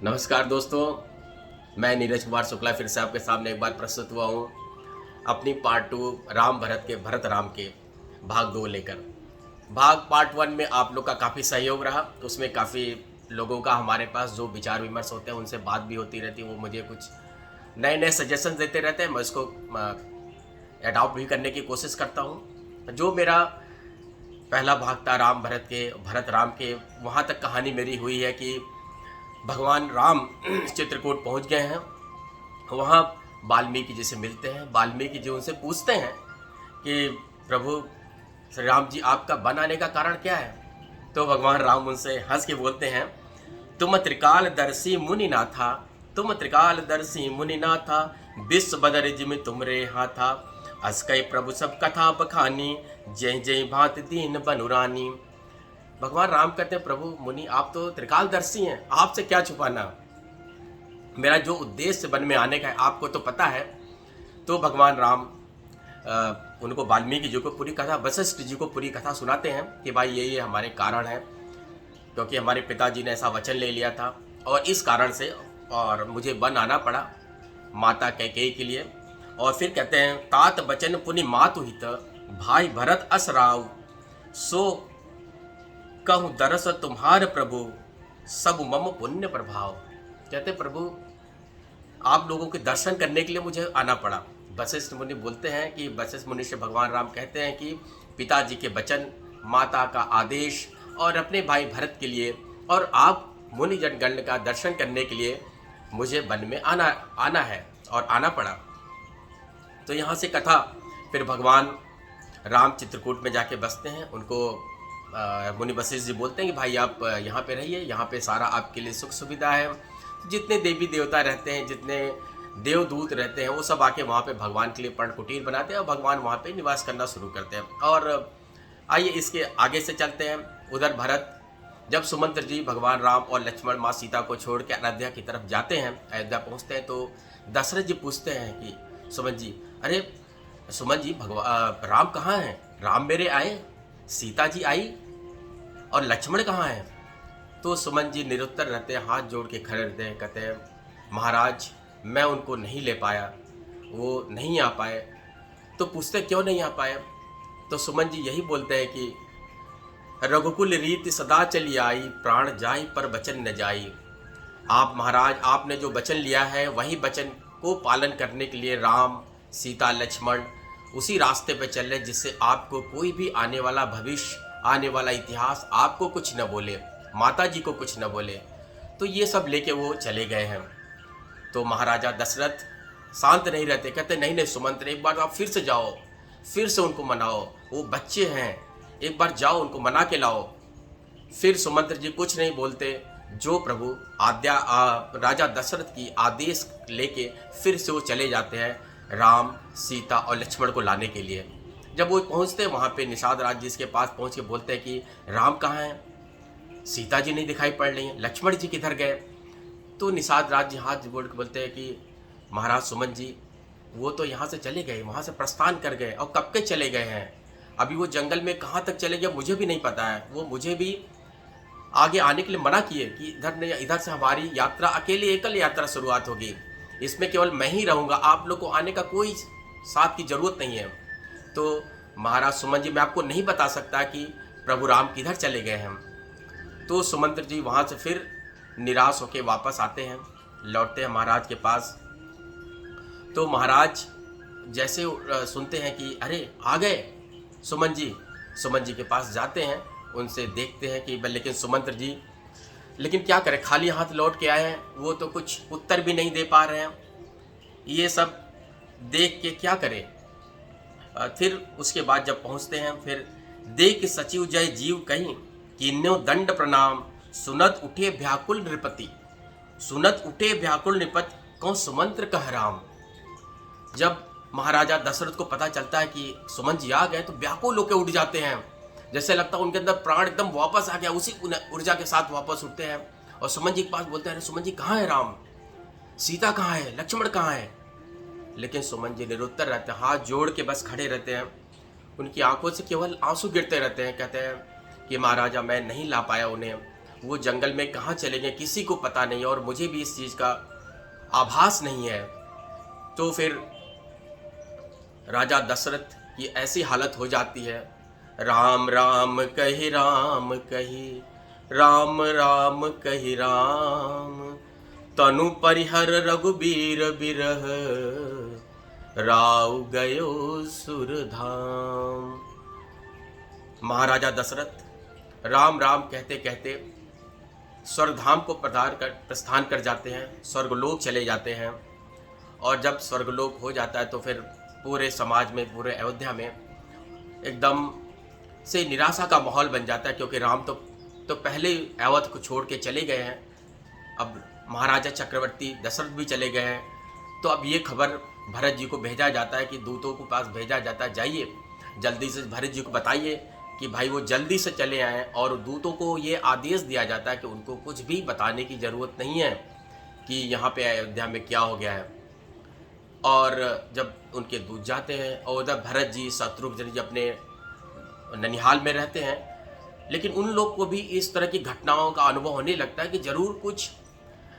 नमस्कार दोस्तों, मैं नीरज कुमार शुक्ला फिर से आपके सामने एक बार प्रस्तुत हुआ हूँ अपनी पार्ट 2 राम भरत के भरत राम के भाग 2 लेकर। भाग पार्ट 1 में आप लोग का काफ़ी सहयोग रहा, उसमें काफ़ी लोगों का हमारे पास जो विचार विमर्श होते हैं उनसे बात भी होती रहती है। वो मुझे कुछ नए नए सजेशन देते रहते हैं, मैं उसको अडॉप्ट भी करने की कोशिश करता हूँ। जो मेरा पहला भाग था राम भरत के भरत राम के, वहाँ तक कहानी मेरी हुई है कि भगवान राम चित्रकूट पहुंच गए हैं। वहाँ वाल्मीकि जी से मिलते हैं। वाल्मीकि जी उनसे पूछते हैं कि प्रभु श्री राम जी, आपका वन आने का कारण क्या है? तो भगवान राम उनसे हंस के बोलते हैं, तुम त्रिकालदर्शी मुनि ना था, तुम त्रिकालदर्शी मुनि ना था, विश्व बदर जिम तुमरे हाथा, अस्कई प्रभु सब कथा बखानी, जय जय भांत दीन बनुरानी। भगवान राम कहते हैं, प्रभु मुनि आप तो त्रिकालदर्शी हैं, आपसे क्या छुपाना, मेरा जो उद्देश्य वन में आने का है आपको तो पता है। तो भगवान राम उनको वाल्मीकि जी को पूरी कथा, वशिष्ठ जी को पूरी कथा सुनाते हैं कि भाई ये हमारे कारण है, क्योंकि हमारे पिताजी ने ऐसा वचन ले लिया था और इस कारण से और मुझे वन आना पड़ा माता कैकेयी के लिए। और फिर कहते हैं, तात बचन पुनि मातु हित, भाई भरत असराव, सो कहूँ दरस तुम्हार प्रभु, सब मम पुण्य प्रभाव। कहते प्रभु आप लोगों के दर्शन करने के लिए मुझे आना पड़ा। वशिष्ठ मुनि बोलते हैं कि वशिष्ठ मुनि से भगवान राम कहते हैं कि पिताजी के वचन, माता का आदेश और अपने भाई भरत के लिए और आप मुनि जनगण का दर्शन करने के लिए मुझे वन में आना है और आना पड़ा। तो यहाँ से कथा फिर भगवान राम चित्रकूट में जाके बसते हैं। उनको मुनि वशिष्ठ जी बोलते हैं कि भाई आप यहाँ पे रहिए, यहाँ पे सारा आपके लिए सुख सुविधा है। जितने देवी देवता रहते हैं, जितने देवदूत रहते हैं, वो सब आके वहाँ पे भगवान के लिए पर्ण कुटीर बनाते हैं और भगवान वहाँ पे निवास करना शुरू करते हैं। और आइए इसके आगे से चलते हैं। उधर भरत, जब सुमंत्र जी भगवान राम और लक्ष्मण माँ सीता को छोड़ के अयोध्या की तरफ जाते हैं, अयोध्या पहुँचते हैं, तो दशरथ जी पूछते हैं कि सुमन जी, अरे सुमन जी राम कहाँ हैं? राम मेरे आए, सीता जी आई और लक्ष्मण कहाँ हैं? तो सुमन जी निरुत्तर रहते हैं, हाथ जोड़ के खड़े रहते हैं, कहते हैं महाराज मैं उनको नहीं ले पाया, वो नहीं आ पाए। तो पूछते क्यों नहीं आ पाए? तो सुमन जी यही बोलते हैं कि रघुकुल रीति सदा चली आई, प्राण जाई पर वचन न जाई। आप महाराज आपने जो वचन लिया है वही वचन को पालन करने के लिए राम सीता लक्ष्मण उसी रास्ते पे चल रहे, जिससे आपको कोई भी आने वाला भविष्य, आने वाला इतिहास आपको कुछ न बोले, माता जी को कुछ न बोले। तो ये सब लेके वो चले गए हैं। तो महाराजा दशरथ शांत नहीं रहते, कहते नहीं नहीं सुमंत्र, एक बार आप फिर से जाओ, फिर से उनको मनाओ, वो बच्चे हैं, एक बार जाओ उनको मना के लाओ। फिर सुमंत्र जी कुछ नहीं बोलते, जो प्रभु राजा दशरथ की आदेश लेके फिर से वो चले जाते हैं राम सीता और लक्ष्मण को लाने के लिए। जब वो पहुंचते हैं वहाँ पे निषाद राज जी के पास पहुँच के बोलते हैं कि राम कहाँ हैं? सीता जी नहीं दिखाई पड़ रही हैं, लक्ष्मण जी किधर गए? तो निषाद राज जी हाथ जोड़ के बोलते हैं कि महाराज सुमन जी वो तो यहाँ से चले गए, वहाँ से प्रस्थान कर गए और कब के चले गए हैं। अभी वो जंगल में कहाँ तक चले गए मुझे भी नहीं पता है। वो मुझे भी आगे आने के लिए मना किए कि इधर नहीं, इधर से हमारी यात्रा अकेले एकल यात्रा शुरुआत होगी, इसमें केवल मैं ही रहूँगा, आप लोग को आने का कोई साथ की ज़रूरत नहीं है। तो महाराज सुमन जी मैं आपको नहीं बता सकता कि प्रभु राम किधर चले गए हैं। तो सुमंत्र जी वहाँ से फिर निराश होकर वापस आते हैं, लौटते हैं महाराज के पास। तो महाराज जैसे सुनते हैं कि अरे आ गए सुमन जी के पास जाते हैं, उनसे देखते हैं कि लेकिन सुमंत्र जी, लेकिन क्या करें, खाली हाथ लौट के आए हैं, वो तो कुछ उत्तर भी नहीं दे पा रहे हैं। ये सब देख के क्या करें। फिर उसके बाद जब पहुंचते हैं, फिर देख सचिव जय जीव कहीं, कीन्यो दंड प्रणाम, सुनत उठे व्याकुल नृपति, सुनत उठे व्याकुल नृपति, कौन सुमंत्र कह राम। जब महाराजा दशरथ को पता चलता है कि सुमन जी आ गए तो व्याकुल होकर उठ जाते हैं, जैसे लगता है उनके अंदर प्राण एकदम वापस आ गया, उसी ऊर्जा के साथ वापस उठते हैं और सुमन जी के पास बोलते हैं, अरे सुमन जी कहाँ है राम, सीता कहाँ है, लक्ष्मण कहाँ है? लेकिन सुमन जी निरुत्तर रहते हैं, हाथ जोड़ के बस खड़े रहते हैं। उनकी आंखों से केवल आंसू गिरते रहते हैं। कहते हैं कि महाराजा मैं नहीं ला पाया उन्हें, वो जंगल में कहाँ चले गए किसी को पता नहीं, और मुझे भी इस चीज़ का आभास नहीं है। तो फिर राजा दशरथ की ऐसी हालत हो जाती है, राम राम कहि राम कहि, राम राम कहि राम, तनु परिहर रघुबीर बिरह, राव गयो सुरधाम। महाराजा दशरथ राम राम कहते कहते स्वर्गधाम को प्रस्थान कर जाते हैं, स्वर्गलोक चले जाते हैं। और जब स्वर्गलोक हो जाता है तो फिर पूरे समाज में, पूरे अयोध्या में एकदम से निराशा का माहौल बन जाता है, क्योंकि राम तो पहले ही अवध को छोड़ के चले गए हैं। अब महाराजा चक्रवर्ती दशरथ भी चले गए हैं। तो अब ये खबर भरत जी को भेजा जाता है, कि दूतों के पास भेजा जाता है, जाइए जल्दी से भरत जी को बताइए कि भाई वो जल्दी से चले आएँ। और दूतों को ये आदेश दिया जाता है कि उनको कुछ भी बताने की ज़रूरत नहीं है कि यहाँ पे अयोध्या में क्या हो गया है। और जब उनके दूत जाते हैं, और उधर भरत जी शत्रुघ्न जी अपने ननिहाल में रहते हैं, लेकिन उन लोग को भी इस तरह की घटनाओं का अनुभव होने लगता है कि जरूर कुछ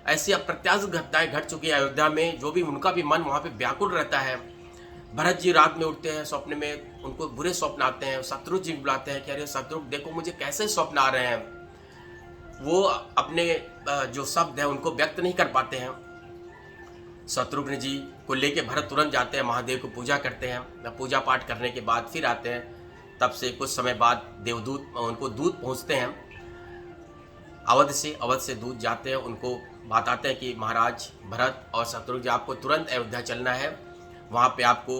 ऐसी अप्रत्याशित घटनाएं घट चुकी है अयोध्या में, जो भी उनका भी मन वहाँ पे व्याकुल रहता है। भरत जी रात में उठते हैं, स्वप्न में उनको बुरे स्वप्न आते हैं, शत्रुघ्न जी बुलाते हैं कि अरे शत्रुघ्न देखो मुझे कैसे स्वप्न आ रहे हैं। वो अपने जो शब्द है उनको व्यक्त नहीं कर पाते हैं। शत्रुघ्न जी को लेके भरत तुरंत जाते हैं, महादेव को पूजा करते हैं। पूजा पाठ करने के बाद फिर आते हैं। तब से कुछ समय बाद देवदूत उनको दूत पहुंचते हैं अवध से दूत जाते हैं, उनको बताते हैं कि महाराज भरत और शत्रुघ्न जी आपको तुरंत अयोध्या चलना है, वहाँ पे आपको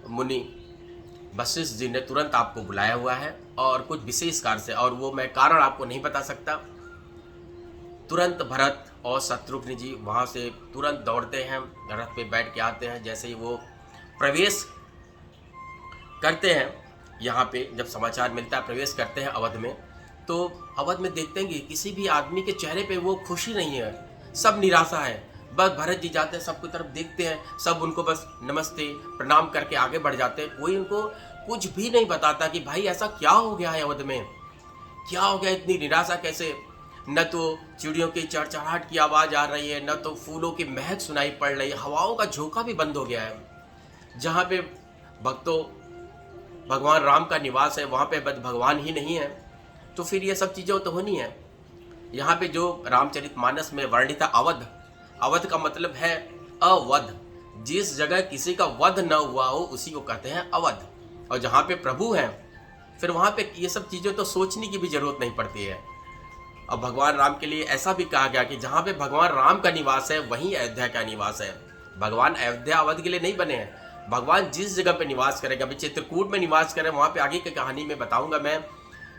मुनि वशिष्ठ जी ने तुरंत आपको बुलाया हुआ है और कुछ विशेष कार्य से, और वो मैं कारण आपको नहीं बता सकता। तुरंत भरत और शत्रुघ्न जी वहाँ से तुरंत दौड़ते हैं, रथ पे बैठ के आते हैं। जैसे ही वो प्रवेश करते हैं यहाँ पे, जब समाचार मिलता है प्रवेश करते हैं अवध में, तो अवध में देखते हैं कि किसी भी आदमी के चेहरे पे वो खुशी नहीं है, सब निराशा है। बस भरत जी जाते हैं, सबकी तरफ देखते हैं, सब उनको बस नमस्ते प्रणाम करके आगे बढ़ जाते हैं। कोई उनको कुछ भी नहीं बताता कि भाई ऐसा क्या हो गया है अवध में, क्या हो गया, इतनी निराशा कैसे। न तो चिड़ियों की चहचहाहट की आवाज़ आ रही है, न तो फूलों की महक सुनाई पड़ रही है, हवाओं का झोंका भी बंद हो गया है। जहाँ पे भक्तों भगवान राम का निवास है वहाँ पे भगवान ही नहीं है, तो फिर ये सब चीज़ें तो होनी है। यहाँ पे जो रामचरितमानस में वर्णित अवध, अवध का मतलब है अवध, जिस जगह किसी का वध न हुआ हो उसी को कहते हैं अवध। और जहाँ पे प्रभु हैं फिर वहाँ पे ये सब चीज़ें तो सोचने की भी जरूरत नहीं पड़ती है। अब भगवान राम के लिए ऐसा भी कहा गया कि जहाँ पे भगवान राम का निवास है वहीं अयोध्या का निवास है। भगवान अयोध्या अवध के लिए नहीं बने हैं, भगवान जिस जगह पे निवास करेगा, अभी चित्रकूट में निवास करें, वहाँ पे आगे की कहानी में बताऊंगा मैं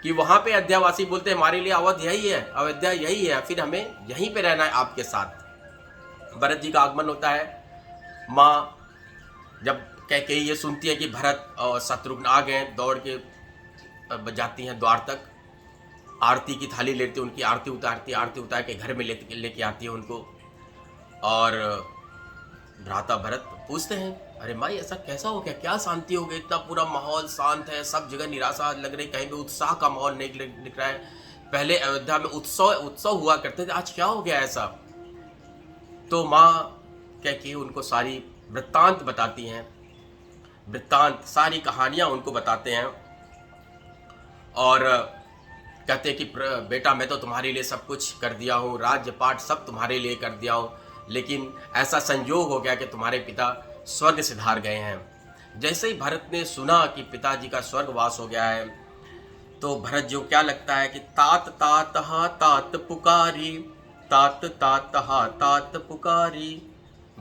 कि वहाँ पे अयोध्यावासी बोलते हैं हमारे लिए अवध यही है, अयोध्या यही है, फिर हमें यहीं पे रहना है आपके साथ। भरत जी का आगमन होता है। माँ जब कैकेयी ये सुनती है कि भरत और शत्रुघ्न आ गए, दौड़ के जाती हैं द्वार तक, आरती की थाली लेती है, उनकी आरती उतारती है, आरती उतार के घर में लेके आती है उनको। और भ्राता भरत पूछते हैं अरे माँ ऐसा कैसा हो गया, क्या शांति हो गई, इतना पूरा माहौल शांत है, सब जगह निराशा लग रही, कहीं भी उत्साह का माहौल नहीं दिख रहा है। पहले अयोध्या में उत्सव हुआ करते थे, आज क्या हो गया ऐसा। तो माँ कैकेयी उनको सारी वृत्तांत बताती हैं, वृत्तांत सारी कहानियाँ उनको बताते हैं और कहते हैं कि बेटा मैं तो तुम्हारे लिए सब कुछ कर दिया हूँ, राज्य पाठ सब तुम्हारे लिए कर दिया हूँ, लेकिन ऐसा संयोग हो गया कि तुम्हारे पिता स्वर्ग सिधार गए हैं। जैसे ही भरत ने सुना कि पिताजी का स्वर्गवास हो गया है, तो भरत जी को क्या लगता है कि तात तात हा तात पुकारी, तात तात हा तात पुकारी,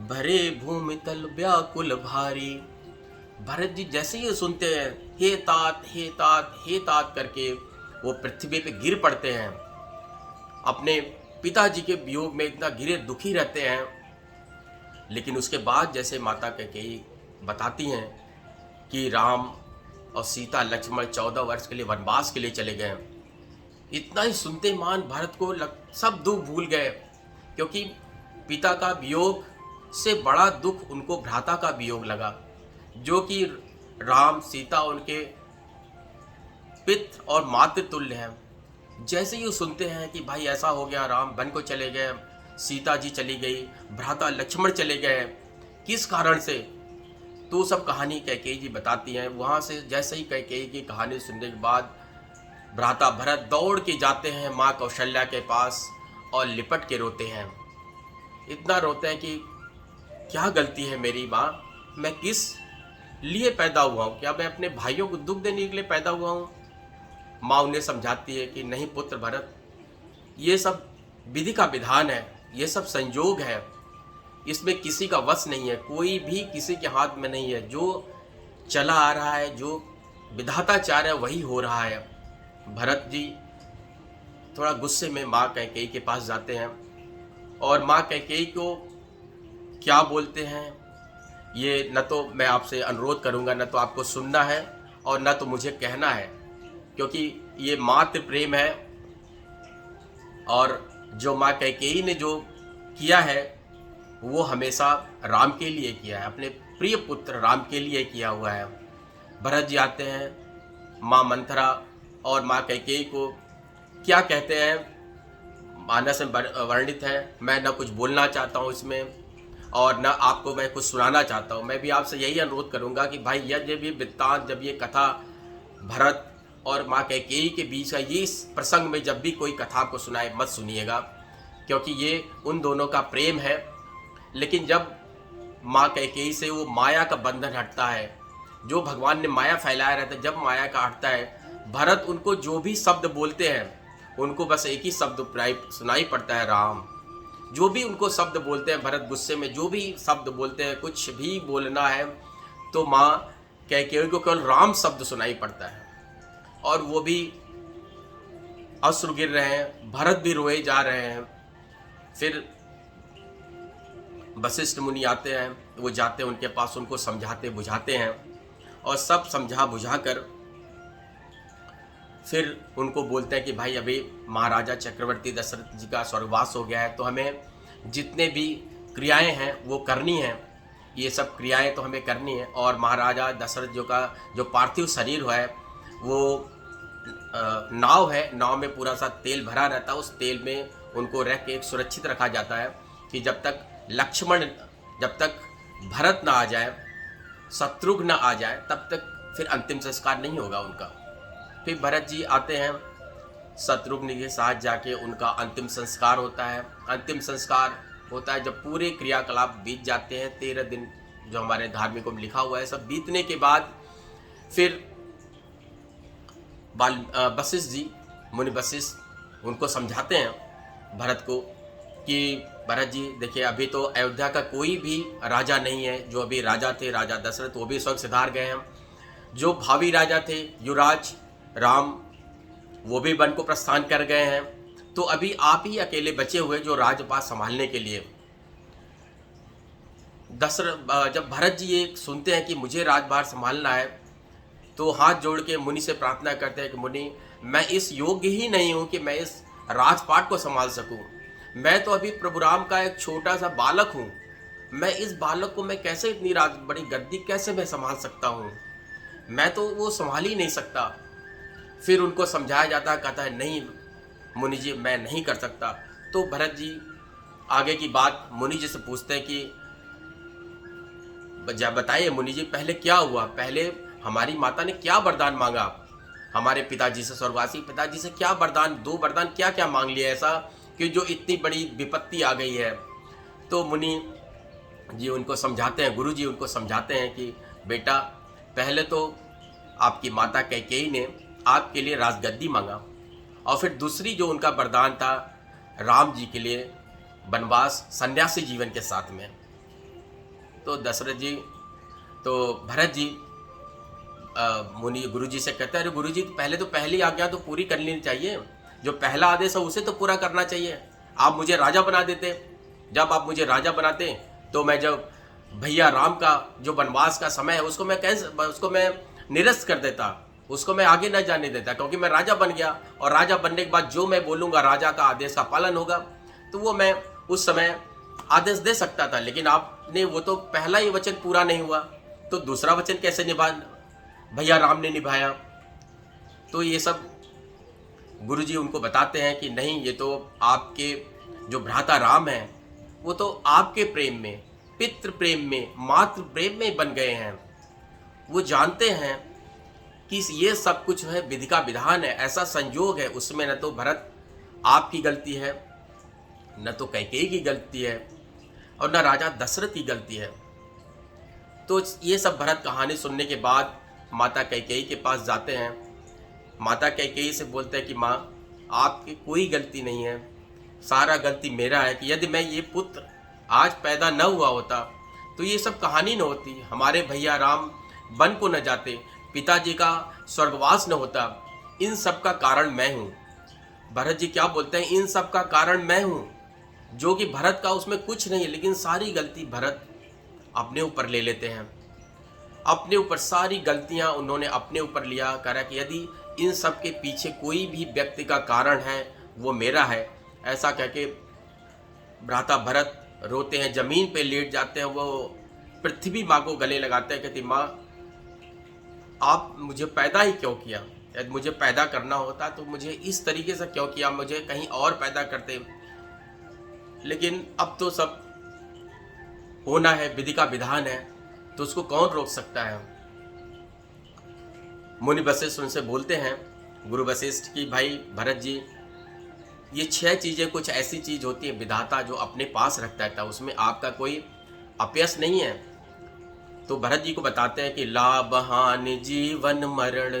भरे भूमि तल व्याकुल भारी। भरत जी जैसे ही सुनते हैं हे तात हे तात हे तात करके वो पृथ्वी पे गिर पड़ते हैं, अपने पिताजी के वियोग में इतना गिरे दुखी रहते हैं। लेकिन उसके बाद जैसे माता कैकेयी बताती हैं कि राम और सीता लक्ष्मण 14 वर्ष के लिए वनवास के लिए चले गए, इतना ही सुनते मान भरत को सब दुख भूल गए, क्योंकि पिता का वियोग से बड़ा दुख उनको भ्राता का वियोग लगा, जो कि राम सीता उनके पित्र और मातृ तुल्य हैं। जैसे ही वो सुनते हैं कि भाई ऐसा हो गया, राम वन को चले गए, सीता जी चली गई, भ्राता लक्ष्मण चले गए, किस कारण से, तो सब कहानी कैकेयी जी बताती हैं। वहाँ से जैसे ही कैकेयी की कहानी सुनने के बाद भ्राता भरत दौड़ के जाते हैं माँ कौशल्या के पास और लिपट के रोते हैं। इतना रोते हैं कि क्या गलती है मेरी माँ, मैं किस लिए पैदा हुआ हूँ, क्या मैं अपने भाइयों को दुख देने के लिए पैदा हुआ हूँ। माँ उन्हें समझाती है कि नहीं पुत्र भरत, ये सब विधि का विधान है, ये सब संयोग है, इसमें किसी का वश नहीं है, कोई भी किसी के हाथ में नहीं है, जो चला आ रहा है, जो विधाता चाह रहा है वही हो रहा है। भरत जी थोड़ा गुस्से में माँ कैकेयी के पास जाते हैं और माँ कैकेयी को क्या बोलते हैं, ये न तो मैं आपसे अनुरोध करूँगा, न तो आपको सुनना है और न तो मुझे कहना है, क्योंकि ये मातृ प्रेम है। और जो माँ कैकेयी ने जो किया है वो हमेशा राम के लिए किया है, अपने प्रिय पुत्र राम के लिए किया हुआ है। भरत जी आते हैं, माँ मंथरा और माँ कैकेयी को क्या कहते हैं मानस में वर्णित है। मैं न कुछ बोलना चाहता हूँ इसमें और न आपको मैं कुछ सुनाना चाहता हूँ। मैं भी आपसे यही अनुरोध करूँगा कि भाई जब ये वृत्तांत, जब ये कथा भरत और माँ कैकेयी के बीच का ये इस प्रसंग में जब भी कोई कथा को सुनाए मत सुनिएगा, क्योंकि ये उन दोनों का प्रेम है। लेकिन जब माँ कैकेयी से वो माया का बंधन हटता है, जो भगवान ने माया फैलाया रहता है, जब माया का हटता है, भरत उनको जो भी शब्द बोलते हैं उनको बस एक ही शब्द सुनाई पड़ता है, राम। जो भी उनको शब्द बोलते हैं, भरत गुस्से में जो भी शब्द बोलते हैं, कुछ भी बोलना है तो माँ कैकेयी को केवल राम शब्द सुनाई पड़ता है और वो भी अश्रु गिर रहे हैं, भरत भी रोए जा रहे हैं। फिर वशिष्ठ मुनि आते हैं, वो जाते हैं उनके पास, उनको समझाते बुझाते हैं और सब समझा बुझाकर फिर उनको बोलते हैं कि भाई अभी महाराजा चक्रवर्ती दशरथ जी का स्वर्गवास हो गया है, तो हमें जितने भी क्रियाएं हैं वो करनी हैं, ये सब क्रियाएं तो हमें करनी है। और महाराजा दशरथ जी का जो पार्थिव शरीर है वो नाव है, नाव में पूरा सा तेल भरा रहता है, उस तेल में उनको रख के सुरक्षित रखा जाता है कि जब तक लक्ष्मण, जब तक भरत ना आ जाए, शत्रुघ्न ना आ जाए, तब तक फिर अंतिम संस्कार नहीं होगा उनका। फिर भरत जी आते हैं, शत्रुघ्न के साथ जाके उनका अंतिम संस्कार होता है। अंतिम संस्कार होता है जब पूरे क्रियाकलाप बीत जाते हैं, 13 दिन जो हमारे धार्मिकों में लिखा हुआ है, सब बीतने के बाद फिर वशिष्ठ जी, मुनि वशिष्ठ उनको समझाते हैं भरत को कि भरत जी देखिए, अभी तो अयोध्या का कोई भी राजा नहीं है, जो अभी राजा थे राजा दशरथ वो भी स्वर्ग सिधार गए हैं, जो भावी राजा थे युवराज राम वो भी वन को प्रस्थान कर गए हैं, तो अभी आप ही अकेले बचे हुए जो राजपाट संभालने के लिए। दशरथ जब भरत जी ये सुनते हैं कि मुझे राजभार संभालना है, तो हाथ जोड़ के मुनि से प्रार्थना करते हैं कि मुनि, मैं इस योग्य ही नहीं हूँ कि मैं इस राजपाट को संभाल सकूँ। मैं तो अभी प्रभु राम का एक छोटा सा बालक हूँ, मैं इस बालक को मैं कैसे इतनी बड़ी गद्दी कैसे मैं संभाल सकता हूँ, मैं तो वो संभाल ही नहीं सकता। फिर उनको समझाया जाता है, कहता है नहीं मुनि जी मैं नहीं कर सकता। तो भरत जी आगे की बात मुनि जी से पूछते हैं कि बताइए मुनि जी, पहले क्या हुआ, पहले हमारी माता ने क्या वरदान मांगा, हमारे पिताजी से, स्वर्गवासी पिताजी से क्या वरदान, 2 वरदान क्या क्या मांग लिया ऐसा कि जो इतनी बड़ी विपत्ति आ गई है। तो मुनि जी उनको समझाते हैं, गुरु जी उनको समझाते हैं कि बेटा पहले तो आपकी माता कैकेयी ने आपके लिए राजगद्दी मांगा, और फिर दूसरी जो उनका वरदान था राम जी के लिए वनवास सन्यासी जीवन के साथ में। तो दशरथ जी, तो भरत जी मुनि गुरु जी से कहते हैं, अरे गुरु जी पहले तो पहली आज्ञा तो पूरी कर लेनी चाहिए, जो पहला आदेश है उसे तो पूरा करना चाहिए। आप मुझे राजा बना देते, जब आप मुझे राजा बनाते तो मैं जब भैया राम का जो वनवास का समय है उसको मैं निरस्त कर देता, उसको मैं आगे न जाने देता, क्योंकि मैं राजा बन गया और राजा बनने के बाद जो मैं बोलूँगा राजा का आदेश का पालन होगा, तो वो मैं उस समय आदेश दे सकता था। लेकिन आपने वो तो पहला ही वचन पूरा नहीं हुआ, तो दूसरा वचन कैसे भैया राम ने निभाया। तो ये सब गुरुजी उनको बताते हैं कि नहीं, ये तो आपके जो भ्राता राम हैं वो तो आपके प्रेम में, पितृ प्रेम में, मातृ प्रेम में बन गए हैं। वो जानते हैं कि ये सब कुछ है विधि का विधान है, ऐसा संयोग है। उसमें न तो भरत आपकी गलती है, न तो कैकेयी की गलती है, और न राजा दशरथ की गलती है। तो ये सब भरत कहानी सुनने के बाद माता कैकेयी के पास जाते हैं। माता कैकेयी से बोलते हैं कि माँ, आपकी कोई गलती नहीं है, सारा गलती मेरा है कि यदि मैं ये पुत्र आज पैदा न हुआ होता तो ये सब कहानी न होती, हमारे भैया राम वन को न जाते, पिताजी का स्वर्गवास न होता। इन सब का कारण मैं हूँ। भरत जी क्या बोलते हैं, इन सब का कारण मैं हूँ, जो कि भरत का उसमें कुछ नहीं है। लेकिन सारी गलती भरत अपने ऊपर ले लेते हैं, अपने ऊपर सारी गलतियाँ उन्होंने अपने ऊपर लिया। कहा कि यदि इन सब के पीछे कोई भी व्यक्ति का कारण है वो मेरा है। ऐसा कह के भ्राता भरत रोते हैं, जमीन पे लेट जाते हैं। वो पृथ्वी माँ को गले लगाते हैं, कहती माँ, आप मुझे पैदा ही क्यों किया? यदि मुझे पैदा करना होता तो मुझे इस तरीके से क्यों किया, मुझे कहीं और पैदा करते। लेकिन अब तो सब होना है, विधि का विधान है, तो उसको कौन रोक सकता है। मुनि वशिष्ठ उनसे बोलते हैं, गुरु वशिष्ठ की भाई भरत जी, ये 6 चीज़ें कुछ ऐसी चीज़ होती है विधाता जो अपने पास रखता है, उसमें आपका कोई अपयश नहीं है। तो भरत जी को बताते हैं कि लाभ हानि जीवन मरण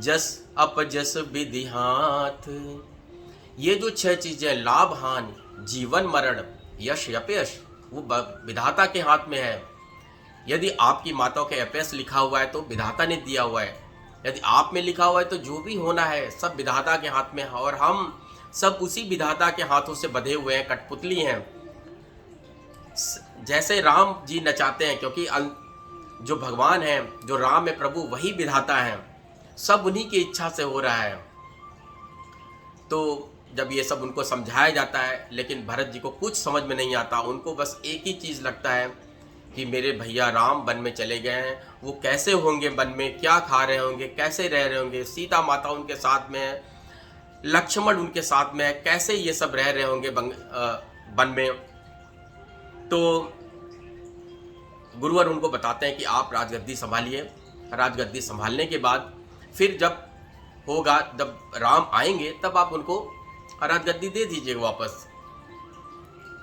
जस अपजस विधि हाथ। ये जो 6 चीज़ें, लाभ हानि जीवन मरण यश अपयश, वो विधाता के हाथ में है। यदि आपकी माताओं के अपयश लिखा हुआ है तो विधाता ने दिया हुआ है, यदि आप में लिखा हुआ है तो जो भी होना है सब विधाता के हाथ में है। और हम सब उसी विधाता के हाथों से बंधे हुए हैं, कठपुतली हैं। जैसे राम जी नचाते हैं, क्योंकि जो भगवान है, जो राम है प्रभु, वही विधाता है, सब उन्हीं की इच्छा से हो रहा है। तो जब ये सब उनको समझाया जाता है, लेकिन भरत जी को कुछ समझ में नहीं आता। उनको बस एक ही चीज़ लगता है कि मेरे भैया राम वन में चले गए हैं, वो कैसे होंगे वन में, क्या खा रहे होंगे, कैसे रह रहे होंगे, सीता माता उनके साथ में है, लक्ष्मण उनके साथ में है, कैसे ये सब रह रहे होंगे वन में। तो गुरुवर उनको बताते हैं कि आप राजगद्दी संभालिए। राजगद्दी संभालने के बाद फिर जब होगा, जब राम आएंगे तब आप उनको राजगद्दी दे दीजिएगा वापस।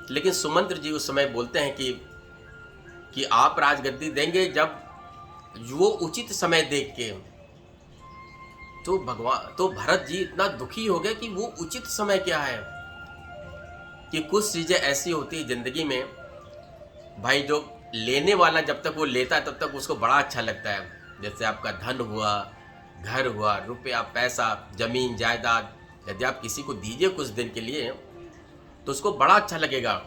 लेकिन सुमंत्र जी उस समय बोलते हैं कि आप राजगद्दी देंगे जब वो उचित समय देख के। तो भरत जी इतना दुखी हो गए कि वो उचित समय क्या है। कि कुछ चीज़ें ऐसी होती है जिंदगी में भाई, जो लेने वाला जब तक वो लेता है तब तक उसको बड़ा अच्छा लगता है। जैसे आपका धन हुआ, घर हुआ, रुपया पैसा, जमीन जायदाद, यदि आप किसी को दीजिए कुछ दिन के लिए तो उसको बड़ा अच्छा लगेगा।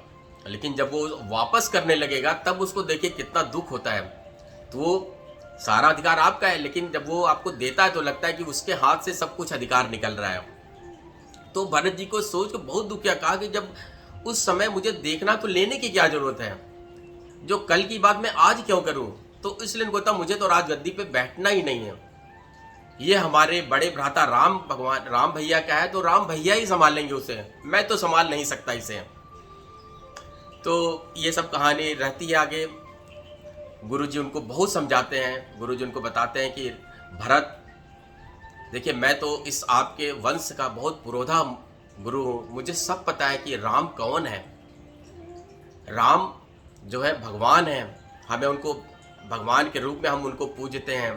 लेकिन जब वो वापस करने लगेगा तब उसको देखिए कितना दुख होता है। तो वो सारा अधिकार आपका है, लेकिन जब वो आपको देता है तो लगता है कि उसके हाथ से सब कुछ अधिकार निकल रहा है। तो भरत जी को सोच के बहुत दुख किया, कहा कि जब उस समय मुझे देखना तो लेने की क्या जरूरत है, जो कल की बात मैं आज क्यों करूं। तो इसलिए उनको था मुझे तो राजगद्दी पे बैठना ही नहीं है, ये हमारे बड़े भ्राता राम भगवान राम भैया का है, तो राम भैया ही संभालेंगे उसे, मैं तो संभाल नहीं सकता इसे। तो ये सब कहानी रहती है आगे। गुरुजी उनको बहुत समझाते हैं। गुरुजी उनको बताते हैं कि भरत देखिए, मैं तो इस आपके वंश का बहुत पुरोधा गुरु हूँ, मुझे सब पता है कि राम कौन है। राम जो है भगवान है, हमें उनको भगवान के रूप में हम उनको पूजते हैं।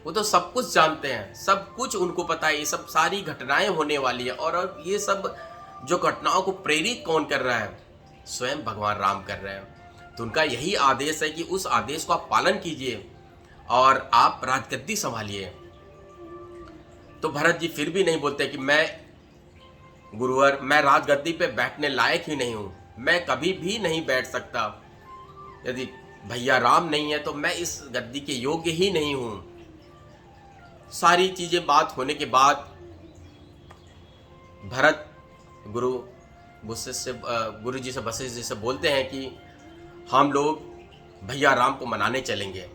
वो तो सब कुछ जानते हैं, सब कुछ उनको पता है, ये सब सारी घटनाएं होने वाली है। और ये सब जो घटनाओं को प्रेरित कौन कर रहा है, स्वयं भगवान राम कर रहे हैं। तो उनका यही आदेश है कि उस आदेश को आप पालन कीजिए और आप राजगद्दी संभालिए। तो भरत जी फिर भी नहीं बोलते कि मैं गुरुवर, मैं राजगद्दी पे बैठने लायक ही नहीं हूँ, मैं कभी भी नहीं बैठ सकता। यदि भैया राम नहीं है तो मैं इस गद्दी के योग्य ही नहीं हूँ। सारी चीज़ें बात होने के बाद भरत गुरु जी से वशिष्ठ जी से बोलते हैं कि हम लोग भैया राम को मनाने चलेंगे,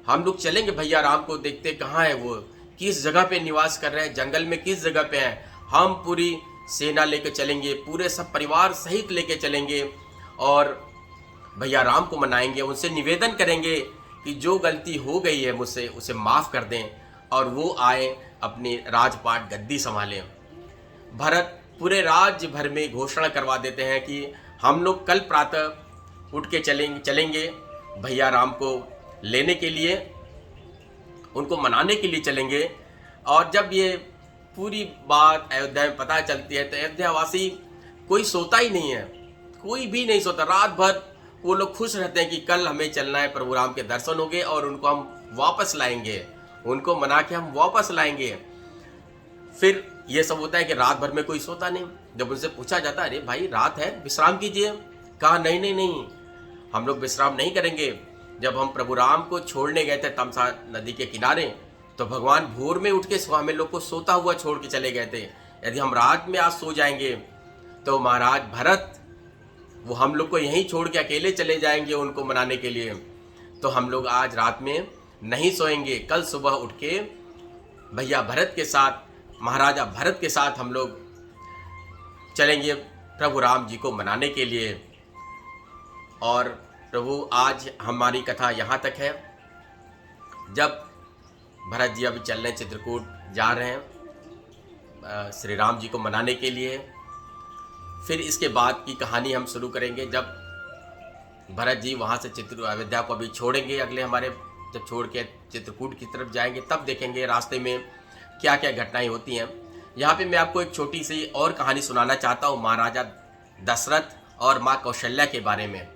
हम लोग चलेंगे भैया राम को देखते कहाँ है वो, किस जगह पे निवास कर रहे हैं, जंगल में किस जगह पे हैं, हम पूरी सेना लेके चलेंगे, पूरे सब परिवार सहित लेके चलेंगे और भैया राम को मनाएंगे, उनसे निवेदन करेंगे कि जो गलती हो गई है मुझसे उसे माफ़ कर दें और वो आए अपनी राजपाट गद्दी संभालें। भरत पूरे राज्य भर में घोषणा करवा देते हैं कि हम लोग कल प्रातः उठ के चलेंगे भैया राम को लेने के लिए, उनको मनाने के लिए चलेंगे। और जब ये पूरी बात अयोध्या में पता चलती है तो अयोध्यावासी कोई सोता ही नहीं है, कोई भी नहीं सोता। रात भर वो लोग खुश रहते हैं कि कल हमें चलना है, प्रभु राम के दर्शन होंगे और उनको हम वापस लाएंगे, उनको मना के हम वापस लाएंगे। फिर ये सब होता है कि रात भर में कोई सोता नहीं। जब उनसे पूछा जाता है अरे भाई रात है, विश्राम कीजिए, कहा नहीं नहीं नहीं, हम लोग विश्राम नहीं करेंगे। जब हम प्रभु राम को छोड़ने गए थे तमसा नदी के किनारे तो भगवान भोर में उठ के हमें लोग को सोता हुआ छोड़ के चले गए थे। यदि हम रात में आज सो जाएंगे तो महाराज भरत वो हम लोग को यहीं छोड़ के अकेले चले जाएंगे उनको मनाने के लिए। तो हम लोग आज रात में नहीं सोएंगे, कल सुबह उठ के भैया भरत के साथ, महाराजा भरत के साथ हम लोग चलेंगे प्रभु राम जी को मनाने के लिए। और प्रभु आज हमारी कथा यहाँ तक है। जब भरत जी अभी चल रहे हैं, चित्रकूट जा रहे हैं श्री राम जी को मनाने के लिए। फिर इसके बाद की कहानी हम शुरू करेंगे जब भरत जी वहाँ से अयोध्या को अभी छोड़ेंगे, अगले हमारे जब छोड़ के चित्रकूट की तरफ जाएंगे तब देखेंगे रास्ते में क्या क्या घटनाएं होती हैं। यहाँ पे मैं आपको एक छोटी सी और कहानी सुनाना चाहता हूँ महाराजा दशरथ और माँ कौशल्या के बारे में,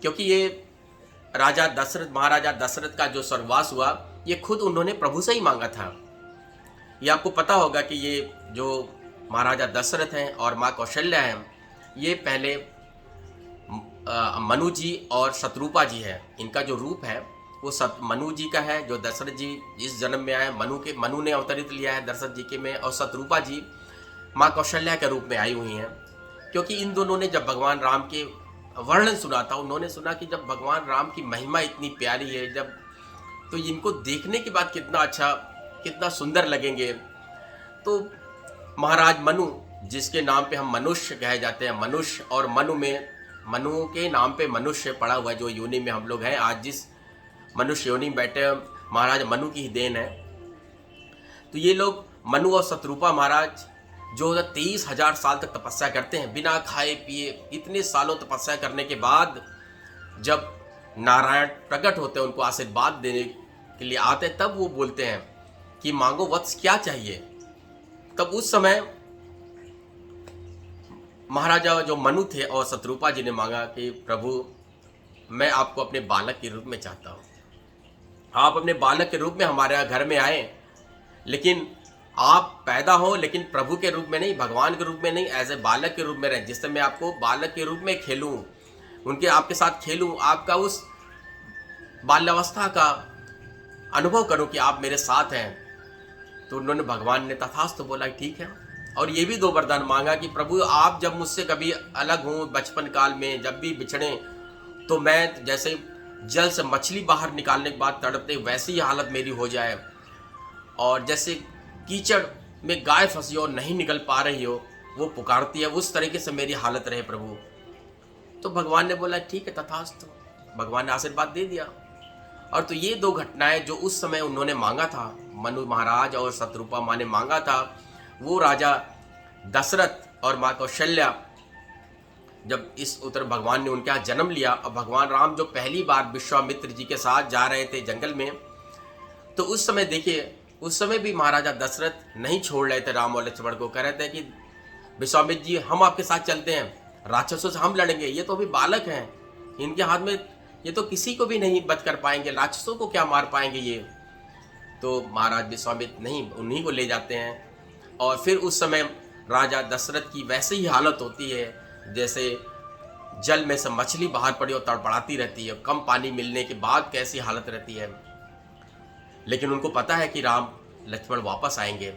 क्योंकि ये महाराजा दशरथ का जो स्वर्गवास हुआ ये खुद उन्होंने प्रभु से ही मांगा था। ये आपको पता होगा कि ये जो महाराजा दशरथ हैं और माँ कौशल्या हैं, ये पहले मनु जी और शत्रुपा जी है। इनका जो रूप है वो मनु जी का है, जो दशरथ जी इस जन्म में आए, मनु ने अवतरित लिया है दशरथ जी के में, और शत्रुपा जी माँ कौशल्या के रूप में आई हुई हैं। क्योंकि इन दोनों ने जब भगवान राम के वर्णन सुना था, उन्होंने सुना कि जब भगवान राम की महिमा इतनी प्यारी है, जब तो इनको देखने के बाद कितना अच्छा, कितना सुंदर लगेंगे। तो महाराज मनु, जिसके नाम पे हम मनुष्य कहे जाते हैं, मनुष्य, और मनु के नाम पे मनुष्य पड़ा हुआ है, जो योनि में हम लोग हैं आज, जिस मनुष्य योनि में बैठे महाराज मनु की ही देन है। तो ये लोग मनु और शत्रुपा महाराज जो 23,000 साल तक तपस्या करते हैं बिना खाए पिए। इतने सालों तपस्या करने के बाद जब नारायण प्रकट होते हैं, उनको आशीर्वाद देने के लिए आते हैं, तब वो बोलते हैं कि मांगो वत्स क्या चाहिए। तब उस समय महाराजा जो मनु थे और शत्रुपा जी ने मांगा कि प्रभु मैं आपको अपने बालक के रूप में चाहता हूँ, आप अपने बालक के रूप में हमारे यहाँ घर में आए, लेकिन आप पैदा हो लेकिन प्रभु के रूप में नहीं, भगवान के रूप में नहीं, एज ए बालक के रूप में रहें, जिससे मैं आपको बालक के रूप में खेलूँ, आपके साथ खेलूँ, आपका उस बाल्यावस्था का अनुभव करूँ कि आप मेरे साथ हैं। तो उन्होंने, भगवान ने तथास्तु बोला ठीक है। और ये भी 2 वरदान मांगा कि प्रभु आप जब मुझसे कभी अलग हों बचपन काल में, जब भी बिछड़े, तो मैं जैसे जल से मछली बाहर निकालने के बाद तड़पते वैसी ही हालत मेरी हो जाए, और जैसे कीचड़ में गाय फंसी हो और नहीं निकल पा रही हो, वो पुकारती है, उस तरीके से मेरी हालत रहे प्रभु। तो भगवान ने बोला ठीक है तथास्तु, भगवान ने आशीर्वाद दे दिया। और तो ये 2 घटनाएं जो उस समय उन्होंने मांगा था, मनु महाराज और शत्रुपा माँ ने मांगा था, वो राजा दशरथ और माँ कौशल्या जब इस उत्तर भगवान ने उनके यहाँ जन्म लिया, और भगवान राम जो पहली बार विश्वामित्र जी के साथ जा रहे थे जंगल में, तो उस समय देखिए, उस समय भी महाराजा दशरथ नहीं छोड़ रहे थे राम और लक्ष्मण को। कह रहे थे कि विश्वामित्र जी हम आपके साथ चलते हैं, राक्षसों से हम लड़ेंगे, ये तो अभी बालक हैं, इनके हाथ में ये तो किसी को भी नहीं बच कर पाएंगे, राक्षसों को क्या मार पाएंगे ये। तो महाराज विश्वामित्र नहीं, उन्हीं को ले जाते हैं। और फिर उस समय राजा दशरथ की वैसे ही हालत होती है जैसे जल में से मछली बाहर पड़ी और तड़पड़ाती रहती है, कम पानी मिलने के बाद कैसी हालत रहती है। लेकिन उनको पता है कि राम लक्ष्मण वापस आएंगे।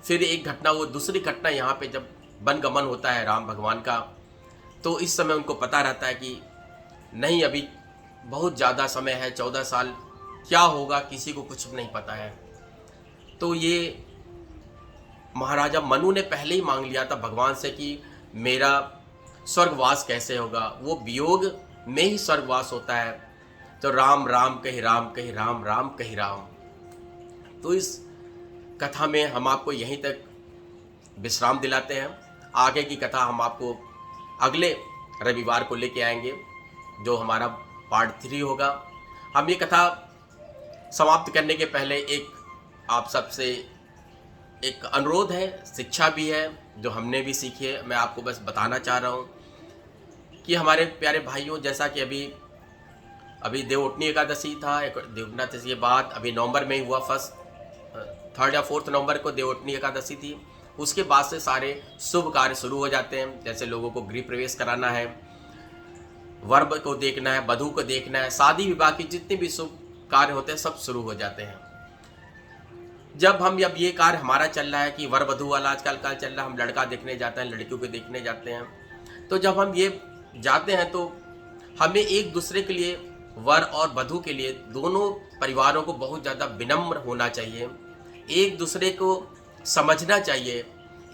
फिर एक घटना, वो दूसरी घटना यहाँ पे जब वनगमन होता है राम भगवान का, तो इस समय उनको पता रहता है कि नहीं अभी बहुत ज़्यादा समय है, 14 साल, क्या होगा किसी को कुछ नहीं पता है। तो ये महाराजा मनु ने पहले ही मांग लिया था भगवान से कि मेरा स्वर्गवास कैसे होगा, वो वियोग में ही स्वर्गवास होता है। तो राम राम कही राम कही राम राम कही राम। तो इस कथा में हम आपको यहीं तक विश्राम दिलाते हैं। आगे की कथा हम आपको अगले रविवार को लेके आएंगे, जो हमारा पार्ट 3 होगा। हम ये कथा समाप्त करने के पहले एक आप सबसे एक अनुरोध है, शिक्षा भी है जो हमने भी सीखी है। मैं आपको बस बताना चाह रहा हूँ कि हमारे प्यारे भाइयों, जैसा कि अभी देवउठनी एकादशी था, देवउठनी एकादशी के बाद अभी नवंबर में ही हुआ, 3rd या 4th नवंबर को देवउठनी एकादशी थी। उसके बाद से सारे शुभ कार्य शुरू हो जाते हैं। जैसे लोगों को गृह प्रवेश कराना है, वर को देखना है, वधू को देखना है, शादी विवाह की जितने भी शुभ कार्य होते हैं सब शुरू हो जाते हैं। अब ये कार्य हमारा चल रहा है कि वर वधू वाला आजकल का चल रहा है, हम लड़का देखने जाते हैं, लड़कियों को देखने जाते हैं। तो जब हम ये जाते हैं तो हमें एक दूसरे के लिए, वर और वधू के लिए, दोनों परिवारों को बहुत ज़्यादा विनम्र होना चाहिए, एक दूसरे को समझना चाहिए,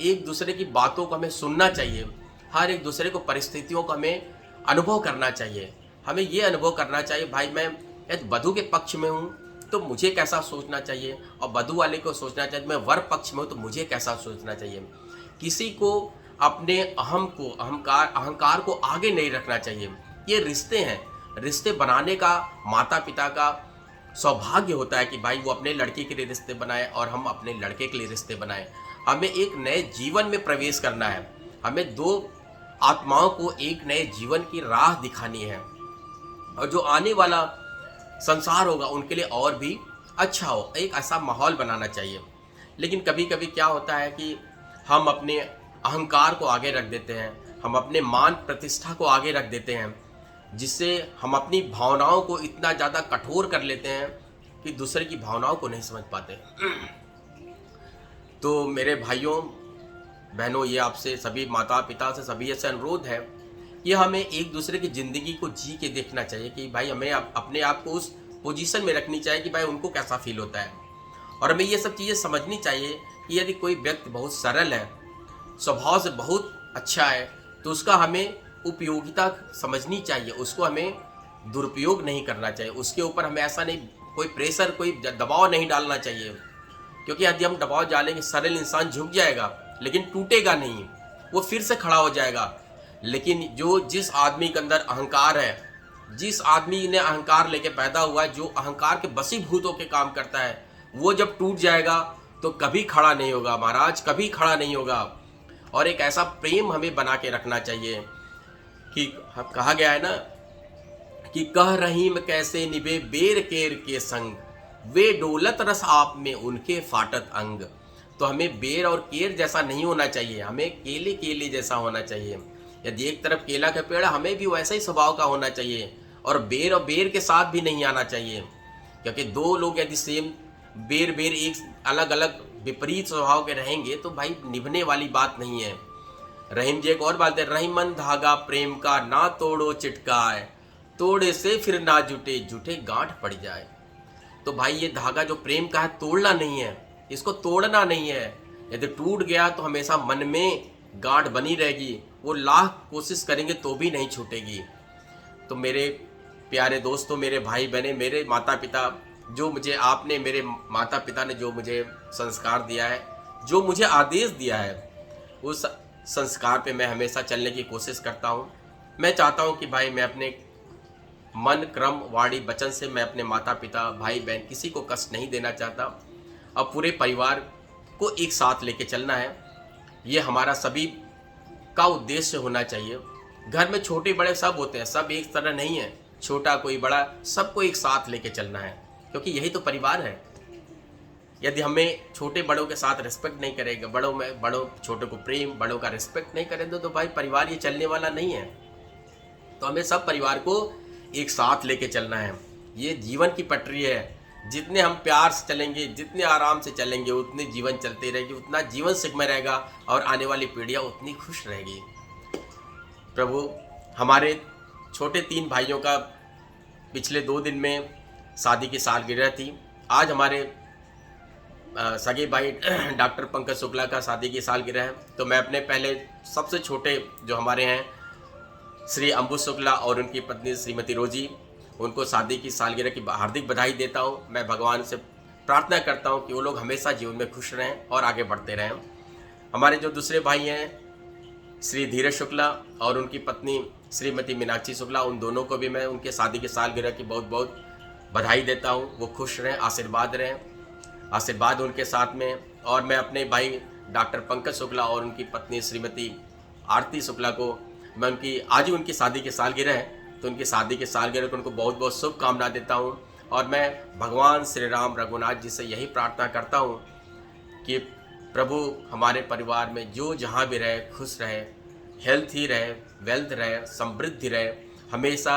एक दूसरे की बातों को हमें सुनना चाहिए, हर एक दूसरे को परिस्थितियों को हमें अनुभव करना चाहिए। हमें ये अनुभव करना चाहिए, भाई मैं यदि वधू के पक्ष में हूँ तो मुझे कैसा सोचना चाहिए, और वधू वाले को सोचना चाहिए मैं वर पक्ष में हूँ तो मुझे कैसा सोचना चाहिए। किसी को अपने अहंकार को आगे नहीं रखना चाहिए। ये रिश्ते हैं, रिश्ते बनाने का माता पिता का सौभाग्य होता है कि भाई वो अपने लड़की के लिए रिश्ते बनाए और हम अपने लड़के के लिए रिश्ते बनाए। हमें एक नए जीवन में प्रवेश करना है, हमें 2 आत्माओं को एक नए जीवन की राह दिखानी है, और जो आने वाला संसार होगा उनके लिए और भी अच्छा हो, एक ऐसा माहौल बनाना चाहिए। लेकिन कभी कभी क्या होता है कि हम अपने अहंकार को आगे रख देते हैं, हम अपने मान प्रतिष्ठा को आगे रख देते हैं, जिससे हम अपनी भावनाओं को इतना ज़्यादा कठोर कर लेते हैं कि दूसरे की भावनाओं को नहीं समझ पाते। तो मेरे भाइयों बहनों, ये आपसे सभी माता पिता से सभी ऐसे अनुरोध है कि हमें एक दूसरे की ज़िंदगी को जी के देखना चाहिए कि भाई हमें अपने आप को उस पोजीशन में रखनी चाहिए कि भाई उनको कैसा फील होता है। और हमें ये सब चीज़ें समझनी चाहिए कि यदि कोई व्यक्ति बहुत सरल है, स्वभाव से बहुत अच्छा है, तो उसका हमें उपयोगिता समझनी चाहिए, उसको हमें दुरुपयोग नहीं करना चाहिए, उसके ऊपर हमें ऐसा नहीं कोई प्रेशर, कोई दबाव नहीं डालना चाहिए। क्योंकि यदि हम दबाव डालेंगे, सरल इंसान झुक जाएगा लेकिन टूटेगा नहीं, वो फिर से खड़ा हो जाएगा। लेकिन जिस आदमी के अंदर अहंकार है, जिस आदमी ने अहंकार लेके पैदा हुआ है, जो अहंकार के वशीभूत होकर काम करता है, वो जब टूट जाएगा तो कभी खड़ा नहीं होगा महाराज, कभी खड़ा नहीं होगा। और एक ऐसा प्रेम हमें बना के रखना चाहिए कि कहा गया है ना कि कह रहीम कैसे निभे बेर केर के संग, वे डोलत रस आप में उनके फाटत अंग। तो हमें बेर और केर जैसा नहीं होना चाहिए, हमें केले केले जैसा होना चाहिए। यदि एक तरफ केला का पेड़, हमें भी वैसा ही स्वभाव का होना चाहिए, और बेर के साथ भी नहीं आना चाहिए। क्योंकि 2 लोग यदि सेम बेर एक अलग अलग विपरीत स्वभाव के रहेंगे तो भाई निभने वाली बात नहीं है। रहीम जी एक और बात है, रहीमन धागा प्रेम का ना तोड़ो चिटकाए, तोड़े से फिर ना जुटे, जुटे गांठ पड़ जाए। तो भाई ये धागा जो प्रेम का है, तोड़ना नहीं है, इसको तोड़ना नहीं है। यदि टूट गया तो हमेशा मन में गांठ बनी रहेगी, वो लाख कोशिश करेंगे तो भी नहीं छूटेगी। तो मेरे प्यारे दोस्तों, मेरे भाई बहने, मेरे माता पिता, मेरे माता पिता ने जो मुझे संस्कार दिया है, जो मुझे आदेश दिया है, उस संस्कार पे मैं हमेशा चलने की कोशिश करता हूँ। मैं चाहता हूँ कि भाई मैं अपने मन, क्रम, वाणी, वचन से मैं अपने माता पिता, भाई बहन, किसी को कष्ट नहीं देना चाहता। अब पूरे परिवार को एक साथ लेके चलना है, ये हमारा सभी का उद्देश्य होना चाहिए। घर में छोटे बड़े सब होते हैं, सब एक तरह नहीं है, छोटा कोई बड़ा, सबको एक साथ लेके चलना है, क्योंकि यही तो परिवार है। यदि हमें छोटे बड़ों के साथ रिस्पेक्ट नहीं करेगा, बड़ों छोटों को प्रेम, बड़ों का रिस्पेक्ट नहीं करेंगे तो भाई परिवार ये चलने वाला नहीं है। तो हमें सब परिवार को एक साथ लेके चलना है। ये जीवन की पटरी है, जितने हम प्यार से चलेंगे, जितने आराम से चलेंगे, उतने जीवन चलते रहेगी, उतना जीवन सुखमय रहेगा और आने वाली पीढ़ियाँ उतनी खुश रहेगी। प्रभु, हमारे छोटे 3 भाइयों का पिछले 2 दिन में शादी की सालगिरह थी। आज हमारे सगे भाई डॉक्टर पंकज शुक्ला का शादी की सालगिरह है, तो मैं अपने पहले सबसे छोटे जो हमारे हैं श्री अंबु शुक्ला और उनकी पत्नी श्रीमती रोजी, उनको शादी की सालगिरह की हार्दिक बधाई देता हूँ। मैं भगवान से प्रार्थना करता हूँ कि वो लोग हमेशा जीवन में खुश रहें और आगे बढ़ते रहें। हमारे जो दूसरे भाई हैं श्री धीरज शुक्ला और उनकी पत्नी श्रीमती मीनाक्षी शुक्ला, उन दोनों को भी मैं उनके शादी की सालगिरह की बहुत बहुत बधाई देता हूँ। वो खुश रहें, आशीर्वाद रहें, आशीर्वाद उनके साथ में। और मैं अपने भाई डॉक्टर पंकज शुक्ला और उनकी पत्नी श्रीमती आरती शुक्ला को, मैं उनकी आज ही उनकी शादी की सालगिरह है, तो उनकी शादी की सालगिरह को उनको बहुत बहुत शुभकामना देता हूँ। और मैं भगवान श्री राम रघुनाथ जी से यही प्रार्थना करता हूँ कि प्रभु हमारे परिवार में जो जहाँ भी रहे खुश रहे, हेल्थी रहे, वेल्थ रहे, समृद्धि रहे, हमेशा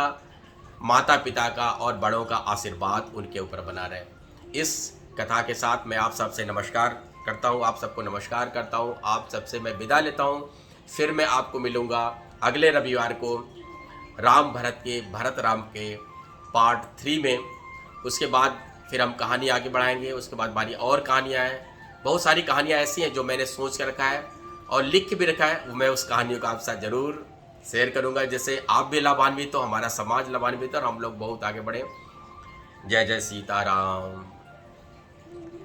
माता पिता का और बड़ों का आशीर्वाद उनके ऊपर बना रहे। इस कथा के साथ मैं आप सबसे नमस्कार करता हूँ, आप सबको नमस्कार करता हूँ, आप सबसे मैं विदा लेता हूँ। फिर मैं आपको मिलूँगा अगले रविवार को राम भरत के भरत राम के पार्ट 3 में। उसके बाद फिर हम कहानी आगे बढ़ाएंगे। उसके बाद हमारी और कहानियाँ हैं, बहुत सारी कहानियाँ ऐसी हैं जो मैंने सोच कर रखा है और लिख के भी रखा है। मैं उस कहानियों को आप साथ ज़रूर शेयर करूँगा, जिससे आप भी लाभान्वित हो, हमारा समाज लाभान्वित हो और हम लोग बहुत आगे बढ़ें। जय जय सीताराम।